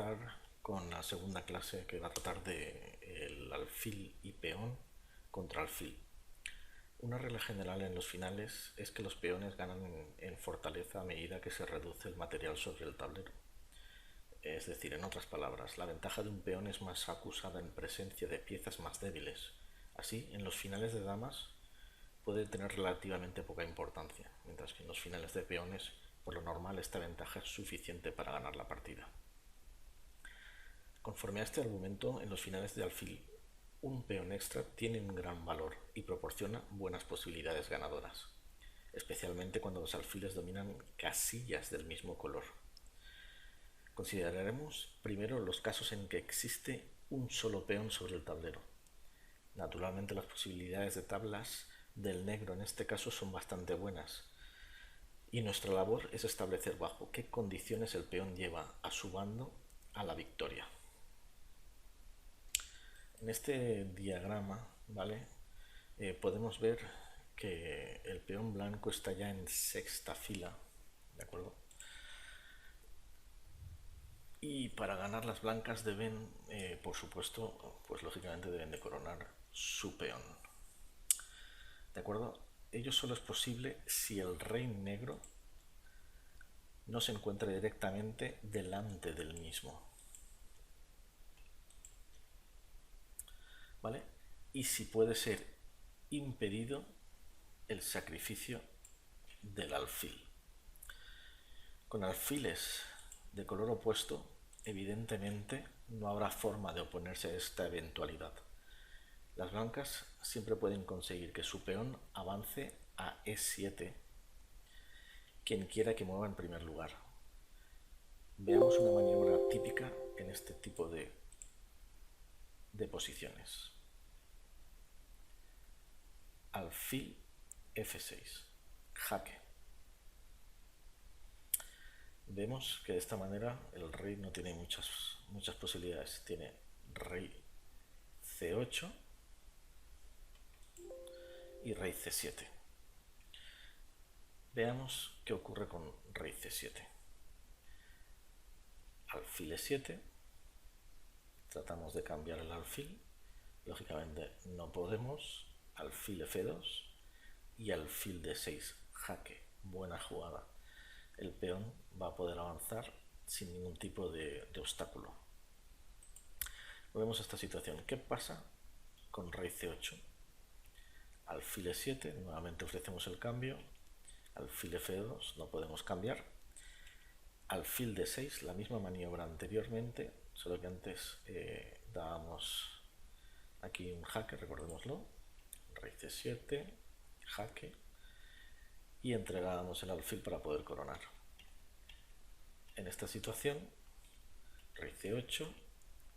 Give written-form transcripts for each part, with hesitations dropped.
empezar con la segunda clase que va a tratar de el alfil y peón contra alfil. Una regla general en los finales es que los peones ganan en fortaleza a medida que se reduce el material sobre el tablero. Es decir, en otras palabras, la ventaja de un peón es más acusada en presencia de piezas más débiles. Así, en los finales de damas puede tener relativamente poca importancia, mientras que en los finales de peones, por lo normal, esta ventaja es suficiente para ganar la partida. Conforme a este argumento, en los finales de alfil, un peón extra tiene un gran valor y proporciona buenas posibilidades ganadoras, especialmente cuando los alfiles dominan casillas del mismo color. Consideraremos primero los casos en que existe un solo peón sobre el tablero. Naturalmente las posibilidades de tablas del negro en este caso son bastante buenas, y nuestra labor es establecer bajo qué condiciones el peón lleva a su bando a la victoria. En este diagrama, ¿vale? Podemos ver que el peón blanco está ya en sexta fila, ¿de acuerdo? Y para ganar las blancas deben, por supuesto, pues lógicamente deben de coronar su peón. ¿De acuerdo? Ello solo es posible si el rey negro no se encuentra directamente delante del mismo. ¿Vale? Y si puede ser impedido el sacrificio del alfil. Con alfiles de color opuesto, evidentemente no habrá forma de oponerse a esta eventualidad. Las blancas siempre pueden conseguir que su peón avance a E7, quien quiera que mueva en primer lugar. Veamos una maniobra típica en este tipo de posiciones. Alfil F6, jaque. Vemos que de esta manera el rey no tiene muchas posibilidades. Tiene rey C8 y rey C7. Veamos qué ocurre con rey C7. Alfil E7. Tratamos de cambiar el alfil. Lógicamente no podemos. Alfil F2 y alfil D6, jaque. Buena jugada. El peón va a poder avanzar sin ningún tipo de obstáculo. Vemos esta situación. ¿Qué pasa con rey C8? Alfil E7, nuevamente ofrecemos el cambio. Alfil F2, no podemos cambiar. Alfil D6, la misma maniobra anteriormente, solo que antes dábamos aquí un jaque, recordémoslo. Rey C7, jaque, y entregábamos el alfil para poder coronar. En esta situación, rey C8,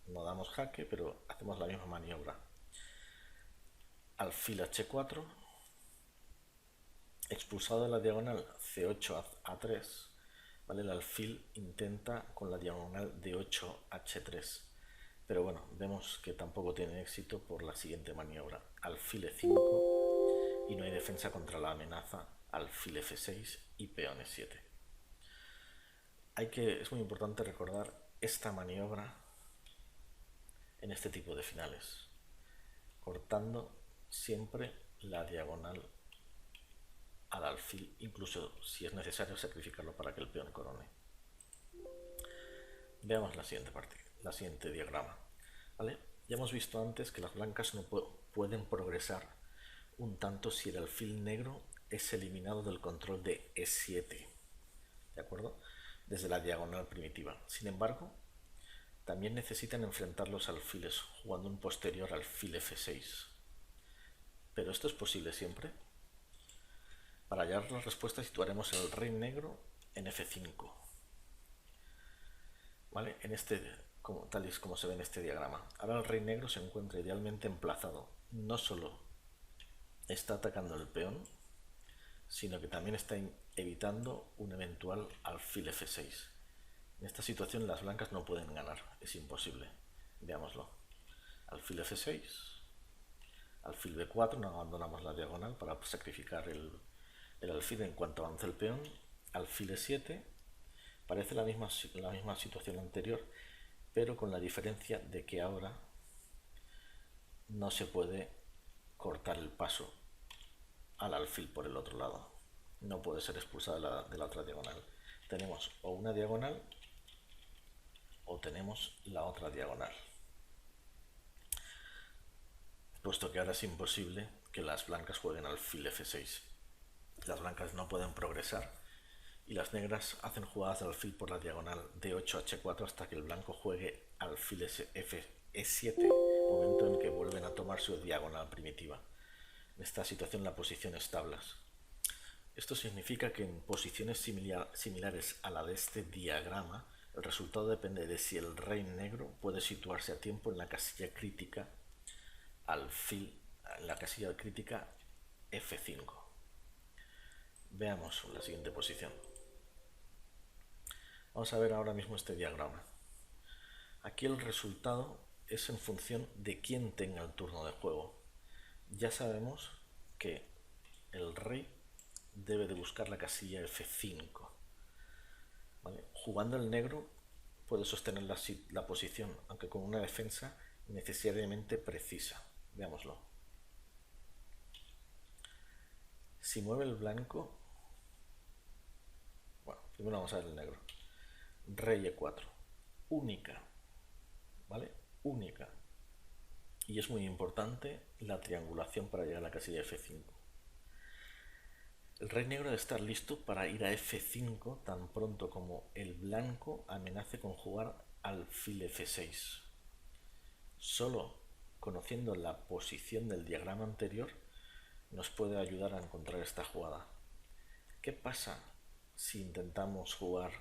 no damos jaque, pero hacemos la misma maniobra. Alfil H4, expulsado de la diagonal C8 A3, ¿vale? El alfil intenta con la diagonal D8 H3, pero bueno, vemos que tampoco tiene éxito por la siguiente maniobra. Alfil E5 y no hay defensa contra la amenaza alfil F6 y peón E7. Es muy importante recordar esta maniobra en este tipo de finales, cortando siempre la diagonal al alfil, incluso si es necesario sacrificarlo para que el peón corone. Veamos la siguiente diagrama, ¿vale? Ya hemos visto antes que las blancas no pueden progresar un tanto si el alfil negro es eliminado del control de E7, ¿de acuerdo? Desde la diagonal primitiva. Sin embargo, también necesitan enfrentar los alfiles jugando un posterior alfil F6. ¿Pero esto es posible siempre? Para hallar la respuesta situaremos el rey negro en F5. ¿Vale? Tal y como se ve en este diagrama. Ahora el rey negro se encuentra idealmente emplazado. No solo está atacando el peón, sino que también está evitando un eventual alfil F6. En esta situación las blancas no pueden ganar, es imposible. Veámoslo. Alfil F6, alfil B4, no abandonamos la diagonal para sacrificar el alfil en cuanto avance el peón. Alfil E7, parece la misma situación anterior, pero con la diferencia de que ahora no se puede cortar el paso al alfil por el otro lado. No puede ser expulsada de la otra diagonal. Tenemos o una diagonal o tenemos la otra diagonal. Puesto que ahora es imposible que las blancas jueguen alfil F6. Las blancas no pueden progresar y las negras hacen jugadas de alfil por la diagonal D8 H4 hasta que el blanco juegue alfil E7, momento en que vuelven a tomar su diagonal primitiva. En esta situación la posición es tablas. Esto significa que en posiciones similares a la de este diagrama, el resultado depende de si el rey negro puede situarse a tiempo en la casilla crítica alfil, en la casilla crítica F5. Veamos la siguiente posición. Vamos a ver ahora mismo este diagrama. Aquí el resultado es en función de quién tenga el turno de juego. Ya sabemos que el rey debe de buscar la casilla F5. ¿Vale? Jugando el negro puede sostener la posición, aunque con una defensa necesariamente precisa. Veámoslo. Si mueve el blanco, bueno, primero vamos a ver el negro. Rey E4, única, ¿vale? Única. Y es muy importante la triangulación para llegar a la casilla F5. El rey negro debe estar listo para ir a F5 tan pronto como el blanco amenace con jugar alfil F6. Solo conociendo la posición del diagrama anterior nos puede ayudar a encontrar esta jugada. ¿Qué pasa si intentamos jugar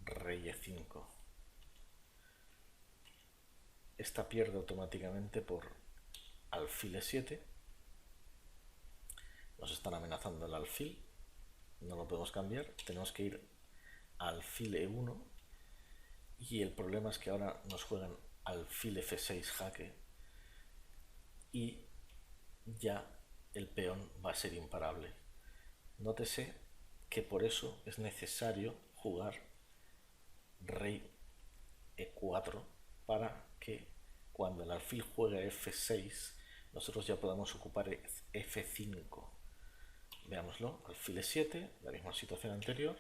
rey E5? Esta pierde automáticamente por alfil E7. Nos están amenazando el alfil, no lo podemos cambiar, tenemos que ir a alfil E1 y el problema es que ahora nos juegan alfil F6 jaque y ya el peón va a ser imparable. Nótese que por eso es necesario jugar rey E4 para que cuando el alfil juegue F6 nosotros ya podamos ocupar F5. Veámoslo, alfil E7, la misma situación anterior,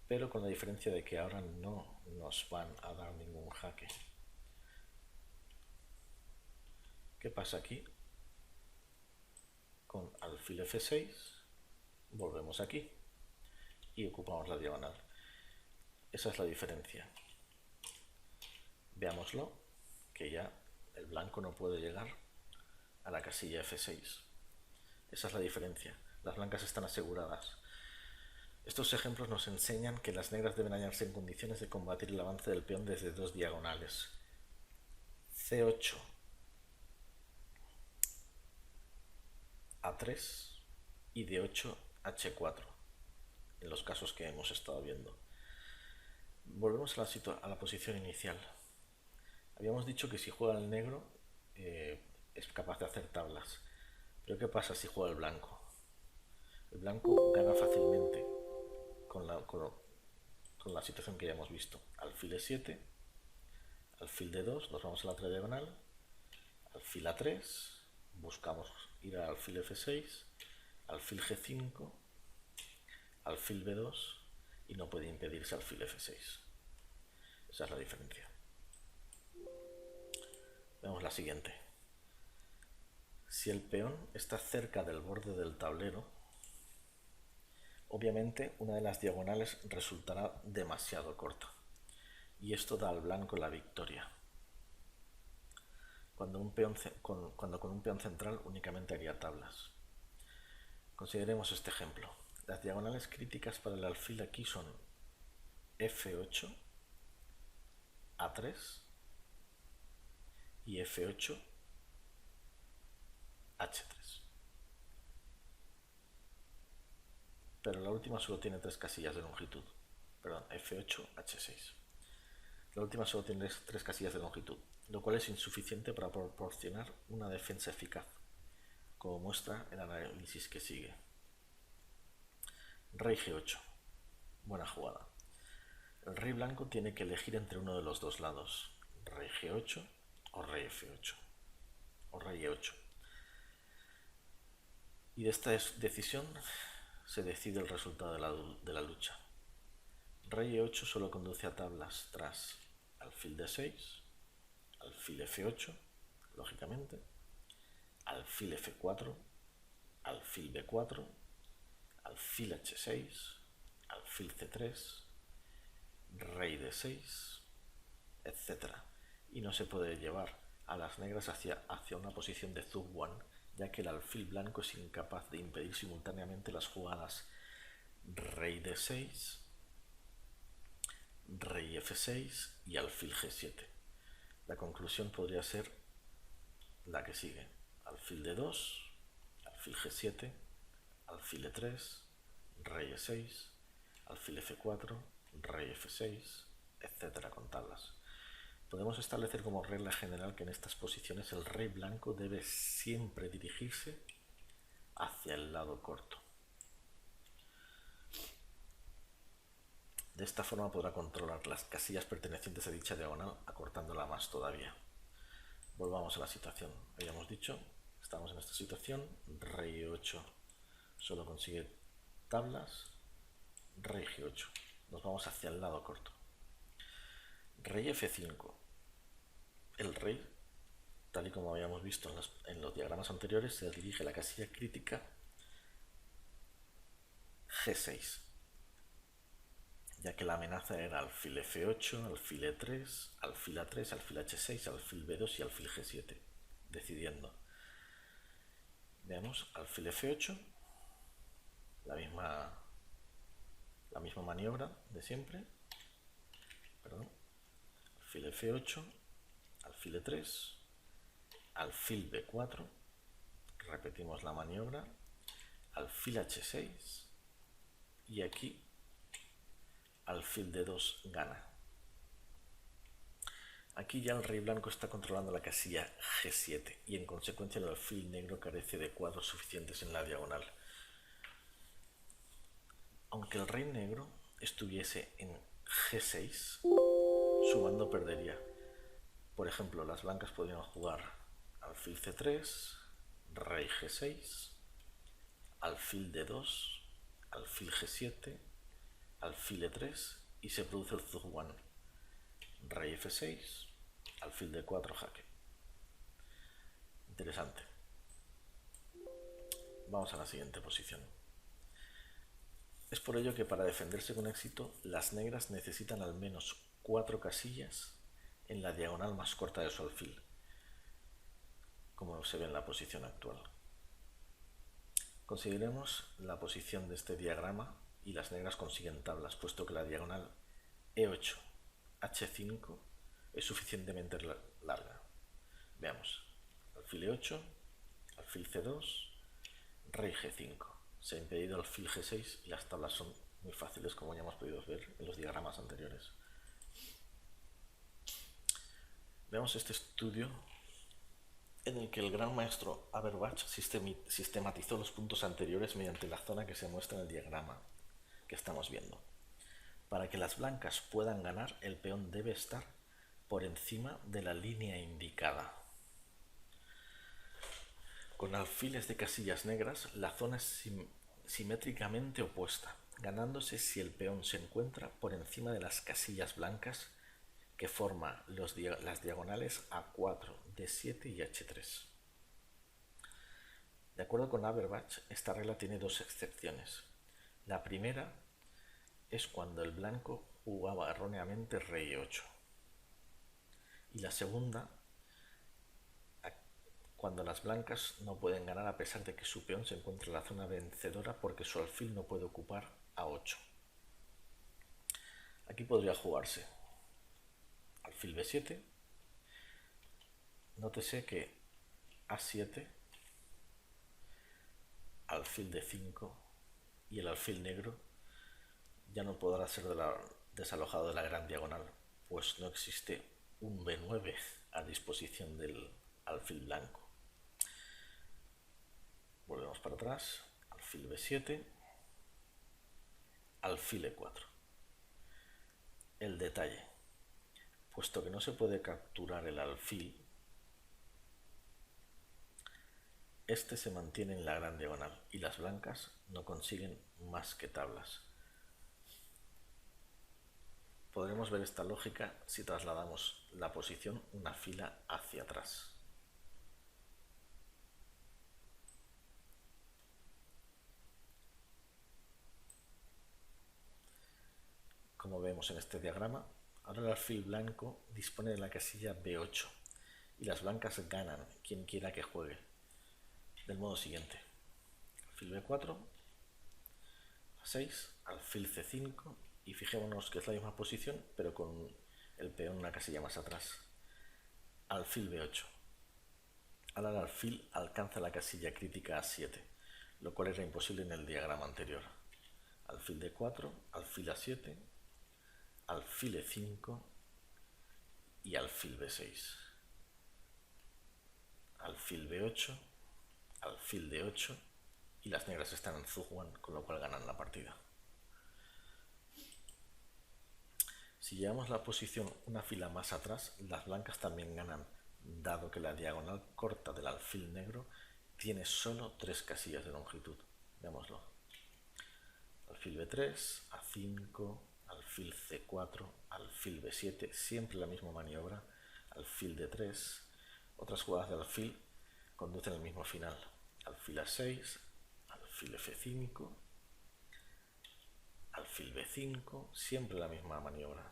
pero con la diferencia de que ahora no nos van a dar ningún jaque. ¿Qué pasa aquí? Con alfil F6 volvemos aquí y ocupamos la diagonal. Esa es la diferencia. Veámoslo, que ya el blanco no puede llegar a la casilla F6. Esa es la diferencia. Las blancas están aseguradas. Estos ejemplos nos enseñan que las negras deben hallarse en condiciones de combatir el avance del peón desde dos diagonales. C8 A3 y D8 H4, en los casos que hemos estado viendo. Volvemos a la posición inicial. Habíamos dicho que si juega el negro es capaz de hacer tablas. Pero ¿qué pasa si juega el blanco? El blanco gana fácilmente con la situación que ya hemos visto. Alfil E7, alfil D2, nos vamos a la otra diagonal, alfil A3, buscamos ir al alfil F6, alfil G5, alfil B2 y no puede impedirse alfil F6. Esa es la diferencia. Vemos la siguiente. Si el peón está cerca del borde del tablero, obviamente una de las diagonales resultará demasiado corta y esto da al blanco la victoria. Cuando con un peón central únicamente haría tablas. Consideremos este ejemplo. Las diagonales críticas para el alfil aquí son F8, A3 y F8, H3. Pero la última solo tiene 3 casillas de longitud. Perdón, F8, H6. La última solo tiene 3 casillas de longitud, lo cual es insuficiente para proporcionar una defensa eficaz, como muestra el análisis que sigue. Rey G8. Buena jugada. El rey blanco tiene que elegir entre uno de los dos lados, rey G8 o rey F8 o rey E8. Y de esta decisión se decide el resultado de la lucha. Rey E8 solo conduce a tablas tras alfil D6, alfil F8, lógicamente, alfil F4, alfil B4, alfil H6, alfil C3, rey D6, etc. Y no se puede llevar a las negras hacia una posición de Zug-1, ya que el alfil blanco es incapaz de impedir simultáneamente las jugadas rey D6, rey F6 y alfil G7. La conclusión podría ser la que sigue: alfil D2, alfil G7, alfil E3, rey E6, alfil F4, rey F6, etcétera, con tablas. Podemos establecer como regla general que en estas posiciones el rey blanco debe siempre dirigirse hacia el lado corto. De esta forma podrá controlar las casillas pertenecientes a dicha diagonal, acortándola más todavía. Volvamos a la situación. Habíamos dicho, estamos en esta situación, rey E8 solo consigue tablas, rey G8. Nos vamos hacia el lado corto. Rey F5. El rey, tal y como habíamos visto en los diagramas anteriores, se dirige a la casilla crítica G6, ya que la amenaza era alfil F8, alfil E3, alfil A3, alfil H6, alfil B2 y alfil G7, decidiendo. Veamos, alfil F8, la misma maniobra de siempre, alfil F8, alfil E3, alfil B4, repetimos la maniobra, alfil H6 y aquí alfil D2 gana. Aquí ya el rey blanco está controlando la casilla G7 y en consecuencia el alfil negro carece de cuadros suficientes en la diagonal. Aunque el rey negro estuviese en G6, su mando perdería. Por ejemplo, las blancas podrían jugar alfil C3, rey G6, alfil D2, alfil G7, alfil E3 y se produce el Zug-1. Rey F6, alfil D4, jaque. Interesante. Vamos a la siguiente posición. Es por ello que para defenderse con éxito, las negras necesitan al menos 4 casillas en la diagonal más corta de su alfil, como se ve en la posición actual. Consideremos la posición de este diagrama y las negras consiguen tablas, puesto que la diagonal E8, H5 es suficientemente larga. Veamos, alfil E8, alfil C2, rey G5. Se ha impedido alfil G6 y las tablas son muy fáciles, como ya hemos podido ver en los diagramas anteriores. Veamos este estudio en el que el gran maestro Averbach sistematizó los puntos anteriores mediante la zona que se muestra en el diagrama que estamos viendo. Para que las blancas puedan ganar, el peón debe estar por encima de la línea indicada. Con alfiles de casillas negras, la zona es simétricamente opuesta, ganándose si el peón se encuentra por encima de las casillas blancas que forma las diagonales A4, D7 y H3. De acuerdo con Averbach, esta regla tiene 2 excepciones. La primera es cuando el blanco jugaba erróneamente rey E8. Y la segunda, cuando las blancas no pueden ganar a pesar de que su peón se encuentra en la zona vencedora porque su alfil no puede ocupar A8. Aquí podría jugarse alfil B7, nótese que A7, alfil D5 y el alfil negro ya no podrá ser desalojado de la gran diagonal, pues no existe un B9 a disposición del alfil blanco. Volvemos para atrás, alfil B7, alfil E4. el detalle. Puesto que no se puede capturar el alfil, este se mantiene en la gran diagonal y las blancas no consiguen más que tablas. Podremos ver esta lógica si trasladamos la posición una fila hacia atrás. Como vemos en este diagrama, ahora el alfil blanco dispone de la casilla B8 y las blancas ganan quien quiera que juegue. Del modo siguiente: alfil B4, A6, alfil C5 y fijémonos que es la misma posición pero con el peón una casilla más atrás. Alfil B8. Ahora el alfil alcanza la casilla crítica A7, lo cual era imposible en el diagrama anterior. Alfil D4, alfil A7, alfil E5 y alfil B6. Alfil B8, alfil D8 y las negras están en Zugwan, con lo cual ganan la partida. Si llevamos la posición una fila más atrás, las blancas también ganan, dado que la diagonal corta del alfil negro tiene solo 3 casillas de longitud. Veámoslo. Alfil B3, A5, alfil C4, alfil B7, siempre la misma maniobra, alfil D3. Otras jugadas de alfil conducen al mismo final. Alfil A6, alfil F5, alfil B5, siempre la misma maniobra.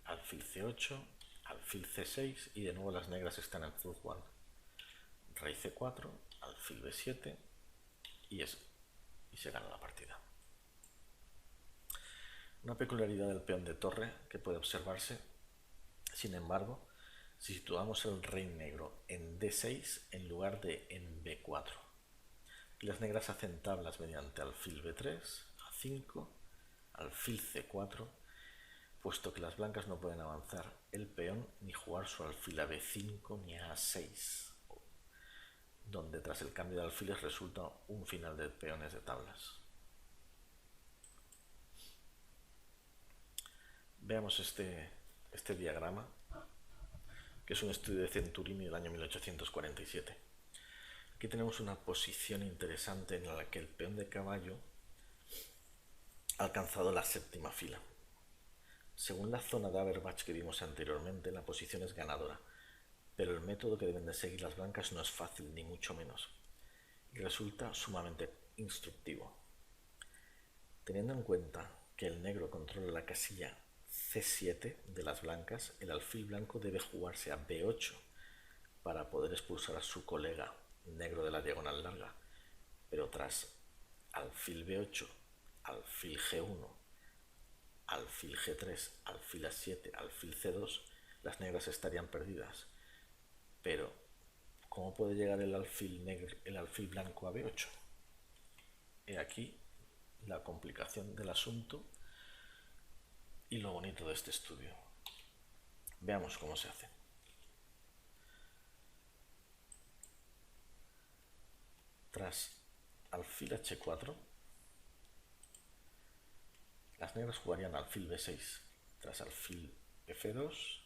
Alfil C8, alfil C6 y de nuevo las negras están en Zugwan. Rey C4, alfil B7 y se gana la partida. Una peculiaridad del peón de torre que puede observarse, sin embargo, si situamos el rey negro en D6 en lugar de en B4. Y las negras hacen tablas mediante alfil B3, A5, alfil C4, puesto que las blancas no pueden avanzar el peón ni jugar su alfil a B5 ni a A6, donde tras el cambio de alfiles resulta un final de peones de tablas. Veamos este diagrama, que es un estudio de Centurini del año 1847. Aquí tenemos una posición interesante en la que el peón de caballo ha alcanzado la séptima fila. Según la zona de Averbach que vimos anteriormente, la posición es ganadora, pero el método que deben de seguir las blancas no es fácil, ni mucho menos, y resulta sumamente instructivo. Teniendo en cuenta que el negro controla la casilla C7 de las blancas, el alfil blanco debe jugarse a B8 para poder expulsar a su colega negro de la diagonal larga, pero tras alfil B8, alfil G1, alfil G3, alfil A7, alfil C2, las negras estarían perdidas. Pero, ¿cómo puede llegar el alfil blanco a B8? He aquí la complicación del asunto y lo bonito de este estudio. Veamos cómo se hace. Tras alfil H4, las negras jugarían alfil B6, tras alfil F2,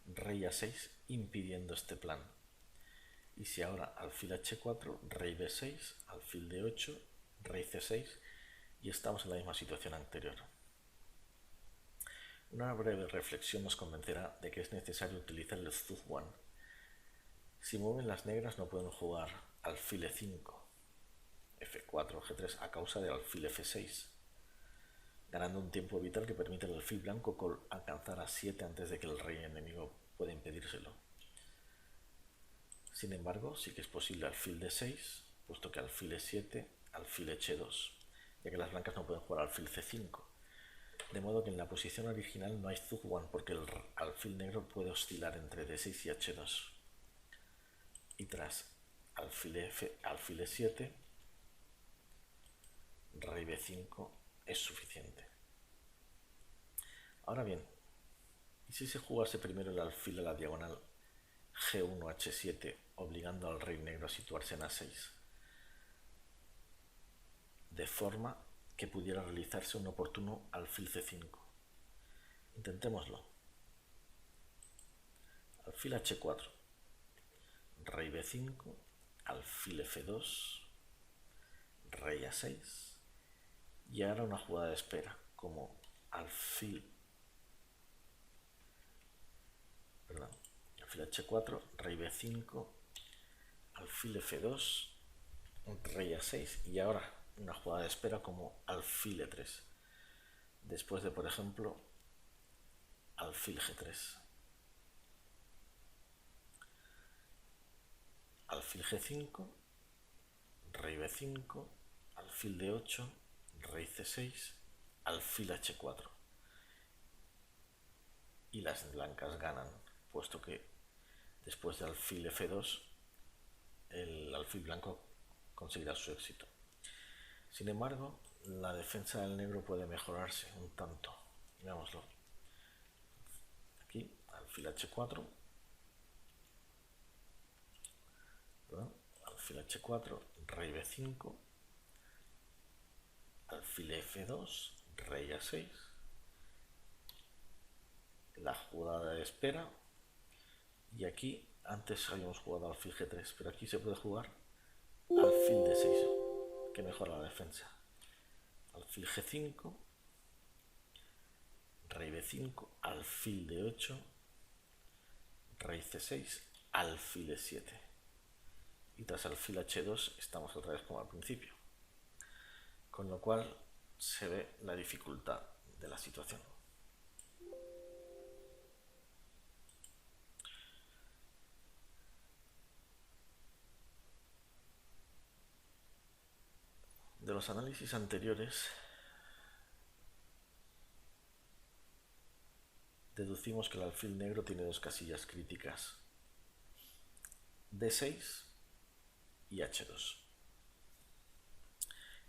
rey A6, impidiendo este plan. Y si ahora alfil H4, rey B6, alfil D8, rey C6, y estamos en la misma situación anterior. Una breve reflexión nos convencerá de que es necesario utilizar el Zugwan. Si mueven las negras no pueden jugar alfil E5, F4, G3 a causa del alfil F6, ganando un tiempo vital que permite al alfil blanco alcanzar a 7 antes de que el rey enemigo pueda impedírselo. Sin embargo, sí que es posible alfil D6, puesto que alfil E7, alfil H2, ya que las blancas no pueden jugar alfil C5. De modo que en la posición original no hay Zugwan porque el alfil negro puede oscilar entre D6 y H2. Y tras alfil E7, rey B5 es suficiente. Ahora bien, ¿y si se jugase primero el alfil a la diagonal G1, H7, obligando al rey negro a situarse en A6? De forma que pudiera realizarse un oportuno alfil C5. Intentémoslo. Alfil H4, rey B5, alfil F2, rey A6, y ahora una jugada de espera, como alfil H4, rey B5, alfil F2, rey A6, y ahora una jugada de espera como alfil E3, después de, por ejemplo, alfil G3, alfil G5, rey B5, alfil D8, rey C6, alfil H4, y las blancas ganan, puesto que después de alfil F2 el alfil blanco conseguirá su éxito. Sin embargo, la defensa del negro puede mejorarse un tanto. Veámoslo. Aquí, alfil H4, alfil H4, rey B5, alfil F2, rey A6, la jugada de espera, y aquí antes habíamos jugado alfil G3, pero aquí se puede jugar alfil D6, que mejora la defensa. Alfil G5, rey B5, alfil D8, rey C6, alfil E7. Y tras alfil H2 estamos otra vez como al principio. Con lo cual se ve la dificultad de la situación. De los análisis anteriores deducimos que el alfil negro tiene dos casillas críticas, D6 y H2.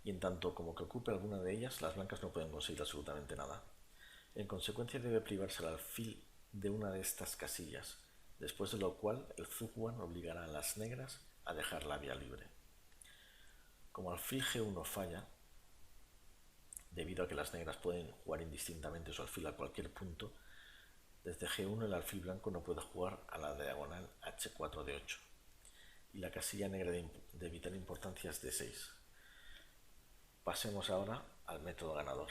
Y en tanto como que ocupe alguna de ellas, las blancas no pueden conseguir absolutamente nada. En consecuencia debe privarse el alfil de una de estas casillas, después de lo cual el Zugwan obligará a las negras a dejar la vía libre. Como alfil G1 falla, debido a que las negras pueden jugar indistintamente su alfil a cualquier punto, desde G1 el alfil blanco no puede jugar a la diagonal H4 de 8. Y la casilla negra de vital importancia es D6. Pasemos ahora al método ganador.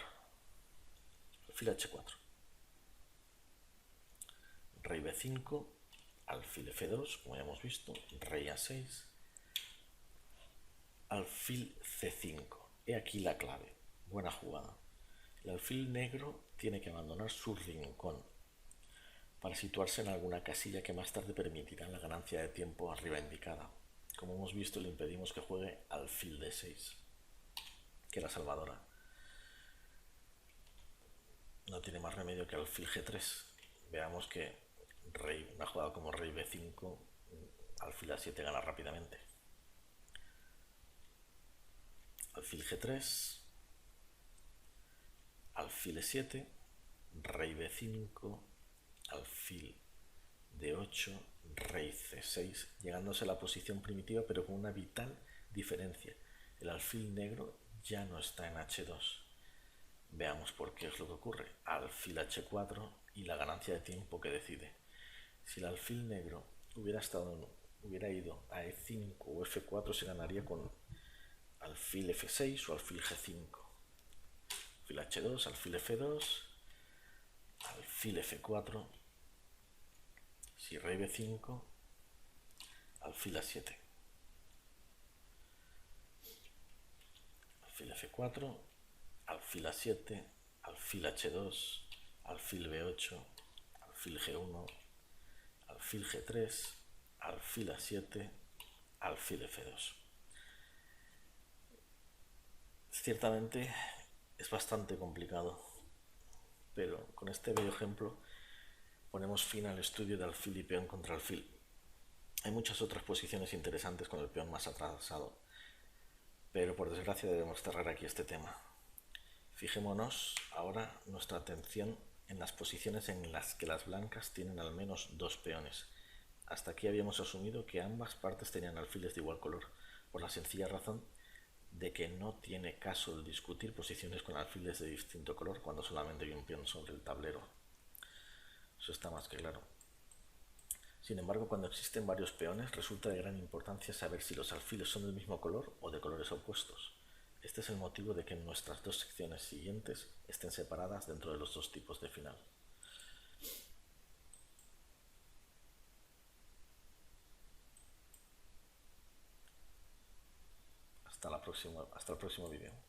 Alfil H4. Rey B5, alfil F2, como ya hemos visto, rey A6, alfil C5. He aquí la clave. Buena jugada. El alfil negro tiene que abandonar su rincón para situarse en alguna casilla que más tarde permitirá la ganancia de tiempo arriba indicada. Como hemos visto, le impedimos que juegue alfil D6, que la salvadora. No tiene más remedio que alfil G3. Veamos que una jugada como rey B5, alfil A7 gana rápidamente. Alfil G3, alfil E7, rey B5, alfil D8, rey C6, llegándose a la posición primitiva, pero con una vital diferencia. El alfil negro ya no está en H2. Veamos por qué es lo que ocurre. Alfil H4 y la ganancia de tiempo que decide. Si el alfil negro hubiera ido a E5 o F4, se ganaría con alfil F6 o alfil G5. Alfil H2, alfil F2, alfil F4. Si rey B5, alfil A7. Alfil F4, alfil A7, alfil H2, alfil B8, alfil G1, alfil G3, alfil A7, alfil F2. Ciertamente es bastante complicado, pero con este bello ejemplo ponemos fin al estudio de alfil y peón contra alfil. Hay muchas otras posiciones interesantes con el peón más atrasado, pero por desgracia debemos cerrar aquí este tema. Fijémonos ahora nuestra atención en las posiciones en las que las blancas tienen al menos dos peones. Hasta aquí habíamos asumido que ambas partes tenían alfiles de igual color, por la sencilla razón de que no tiene caso el discutir posiciones con alfiles de distinto color cuando solamente hay un peón sobre el tablero. Eso está más que claro. Sin embargo, cuando existen varios peones, resulta de gran importancia saber si los alfiles son del mismo color o de colores opuestos. Este es el motivo de que en nuestras dos secciones siguientes estén separadas dentro de los dos tipos de final. Hasta el próximo vídeo.